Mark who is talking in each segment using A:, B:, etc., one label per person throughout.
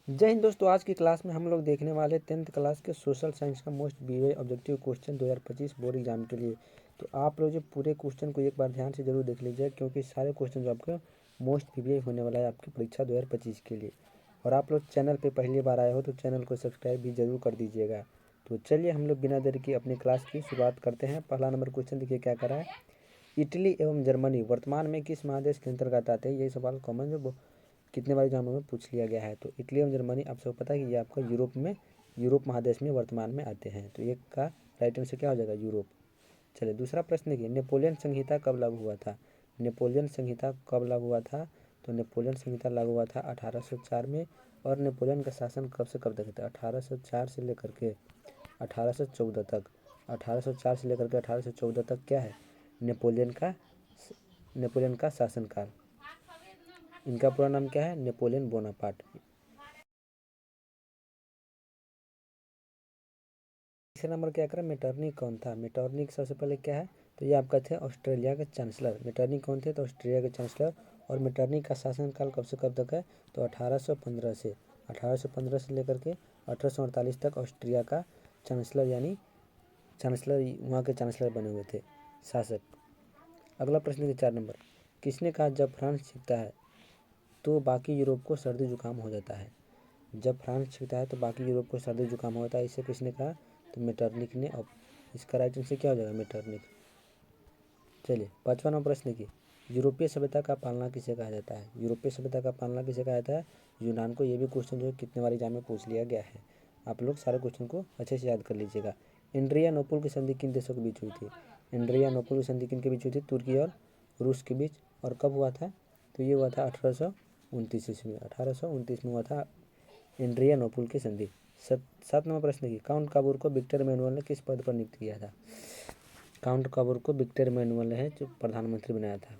A: जय हिंद दोस्तों। आज की क्लास में हम लोग देखने वाले 10th क्लास के सोशल साइंस का most VVI objective question 2025 board exam के लिए। तो आप लोग जो पूरे क्वेश्चन को एक बार ध्यान से जरूर देख लीजिए, क्योंकि सारे क्वेश्चन जो आपके मोस्ट वीवीआई होने वाला है आपकी परीक्षा 2025 के लिए। और आप लोग चैनल पर पहली बार आए हो तो चैनल को सब्सक्राइब भी जरूर कर दीजिएगा। तो चलिए हम लोग बिना देरी की अपनी क्लास की शुरुआत करते हैं। पहला नंबर क्वेश्चन देखिए क्या करा है। इटली एवं जर्मनी वर्तमान में किस महादेश के अंतर्गत आते हैं? यही सवाल कॉमन जो कितने बार एग्जामों में पूछ लिया गया है। तो इटली और जर्मनी आप सबको पता है कि ये आपका यूरोप महादेश में वर्तमान में आते हैं। तो एक का राइट आंसर क्या हो जाएगा? यूरोप। चलिए दूसरा प्रश्न देखिए, नेपोलियन संहिता कब लागू हुआ था? नेपोलियन संहिता कब लागू हुआ था? तो नेपोलियन संहिता लागू हुआ था 1804 में। और नेपोलियन का शासन कब से कब तक था? 1804 से लेकर के 1814 तक। 1804 से लेकर के 1814 तक क्या है? नेपोलियन का शासनकाल। इनका पूरा नाम क्या है? Napoleon Bonaparte. तीसरा नंबर क्या करें, मेटरनिक कौन था? मेटरनिक सबसे पहले क्या है? तो ये आपका थे ऑस्ट्रेलिया के चांसलर। मेटरनिक कौन थे? तो ऑस्ट्रेलिया के चांसलर। और मेटरनिक का शासनकाल कब से कब तक है? तो 1815 से लेकर के 1848 तक ऑस्ट्रिया का चांसलर, यानी चांसलर वहाँ के चांसलर बने हुए थे, शासक। अगला प्रश्न है 4 नंबर, किसने कहा जब फ्रांस जीतता है तो बाकी यूरोप को सर्दी जुकाम हो जाता है? जब फ्रांस जीतता है तो बाकी यूरोप को सर्दी जुकाम होता है, इसे किसने कहा? तो मेटरनिक ने। अब इसका राइट आंसर क्या हो जाएगा? मेटरनिक। चलिए 5वां नंबर प्रश्न की, यूरोपीय सभ्यता का पालना किसे कहा जाता है? यूरोपीय सभ्यता का पालना किसे कहा जाता है? यूनान को। ये भी क्वेश्चन जो है कितने बार एग्जाम में पूछ लिया गया है। आप लोग सारे क्वेश्चन को अच्छे से याद कर लीजिएगा। एड्रियानोपल की संधि किन देशों के बीच हुई थी? एड्रियानोपल की संधि किन के बीच हुई थी? तुर्की और रूस के बीच। और कब हुआ था? तो ये हुआ था 1829 ईस्वी में। 1829 में हुआ था एड्रियानोपल की संधि। 7 नंबर प्रश्न की, काउंट काबूर को विक्टर मैनुअल ने किस पद पर नियुक्त किया था? काउंट काबूर को विक्टर मैनुअल है जो प्रधानमंत्री बनाया था,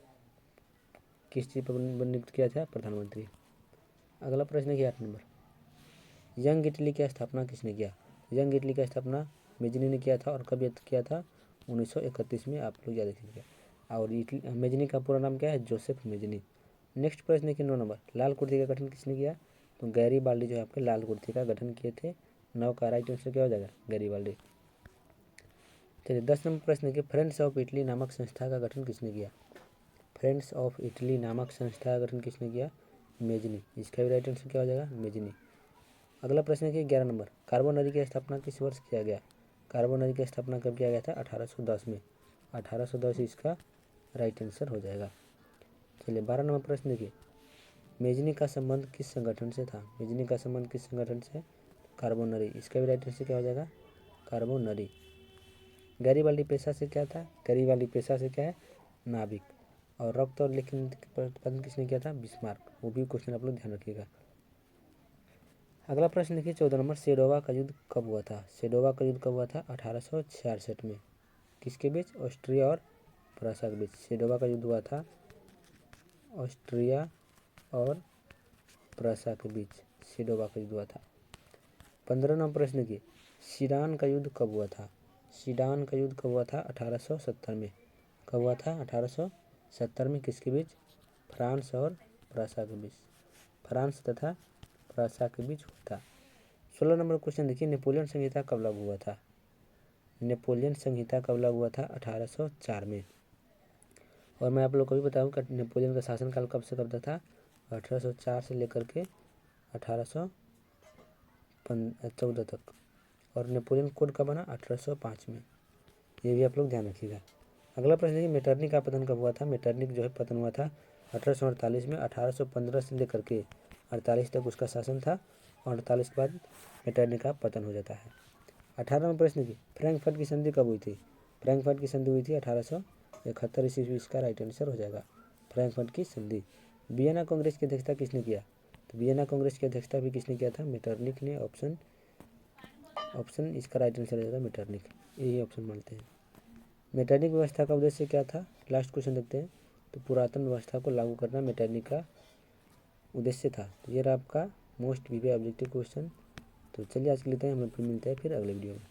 A: किस चीज़ पर नियुक्त किया था? प्रधानमंत्री। अगला प्रश्न है 8 नंबर, यंग इटली की स्थापना किसने किया? यंग इटली की स्थापना मेजनी ने किया था। और कब किया था? 1931 में। आप लोग याद रखिएगा। और मेजनी का पूरा नाम क्या है? Joseph Mazzini. नेक्स्ट प्रश्न है कि 9 नंबर, लाल कुर्ती का गठन किसने किया? तो गैरीबाल्डी जो है आपके लाल कुर्ती का गठन किए थे। 9 का राइट आंसर क्या हो जाएगा? गैरीबाल्डी। चलिए 10 नंबर प्रश्न है कि फ्रेंड्स ऑफ इटली नामक संस्था का गठन किसने किया? फ्रेंड्स ऑफ इटली नामक संस्था का गठन किसने किया? मेजनी। इसका भी राइट आंसर क्या हो जाएगा? मेजनी। अगला प्रश्न है कि 11 नंबर, कार्बोनरी की स्थापना किस वर्ष किया गया? कार्बोनरी की स्थापना कब किया गया था? 1810 में। 1810 इसका राइट आंसर हो जाएगा। चलिए 12 नंबर प्रश्न देखिए, मेजनी का संबंध किस संगठन से था? मेजनी का संबंध किस संगठन से? कार्बोनरी। इसका भी राइट आंसर क्या हो जाएगा? कार्बोनरी। गैरीबाल्डी पेशा से क्या था? गैरीबाल्डी पेशा से क्या है? नाविक। और रक्त और लेखन प्रतिपादन किसने किया था? बिस्मार्क। वो भी क्वेश्चन आप लोग ध्यान रखिएगा। अगला प्रश्न देखिए 14 नंबर, सेडोवा का युद्ध कब हुआ था? सेडोवा का युद्ध कब हुआ था? 1866 में। किसके बीच? ऑस्ट्रिया और प्रूसिया के बीच सेडोवा का युद्ध हुआ था। ऑस्ट्रिया और प्रूसिया के बीच सेडोवा का युद्ध हुआ था। 15 नंबर प्रश्न की, सीडान का युद्ध कब हुआ था? सीडान का युद्ध कब हुआ था? 1870 में। कब हुआ था? 1870 में। किसके बीच? फ्रांस और प्रूसिया के बीच। फ्रांस तथा प्रूसिया के बीच हुआ था। 16 नंबर क्वेश्चन देखिए, नेपोलियन संहिता कब लागू हुआ था? नेपोलियन संहिता कब लागू हुआ था? 1804 में। और मैं आप लोग को भी बताऊँ कि नेपोलियन का शासनकाल कब से कब तक था? 1804 से लेकर के 1814 तक। और नेपोलियन कोड कब बना? 1805 में। ये भी आप लोग ध्यान रखिएगा। अगला प्रश्न है कि मेटरनिक का पतन कब हुआ था? मेटरनिक जो है पतन हुआ था 1848 में। 1815 से लेकर के 48 तक उसका शासन था। और 48 के बाद मेटरनिक का पतन हो जाता है। 18वां प्रश्न की, फ्रैंकफर्ट की संधि कब हुई थी? फ्रैंकफर्ट की संधि हुई थी 1871 ईस्वी। इसका राइट आंसर हो जाएगा फ्रैंकफर्ट की संधि। वियना कांग्रेस की अध्यक्षता किसने किया? तो वियना कांग्रेस की अध्यक्षता भी किसने किया था? मेटरनिक ने। ऑप्शन इसका राइट आंसर हो जाएगा मेटरनिक। यही ऑप्शन मानते हैं। मेटरनिक व्यवस्था का उद्देश्य क्या था? लास्ट क्वेश्चन देखते हैं। तो पुरातन व्यवस्था को लागू करना मेटरनिक का उद्देश्य था। तो ये रहा आपका मोस्ट वीवीआई ऑब्जेक्टिव क्वेश्चन। तो चलिए आज के लिए हम लोग मिलते हैं फिर अगले वीडियो में।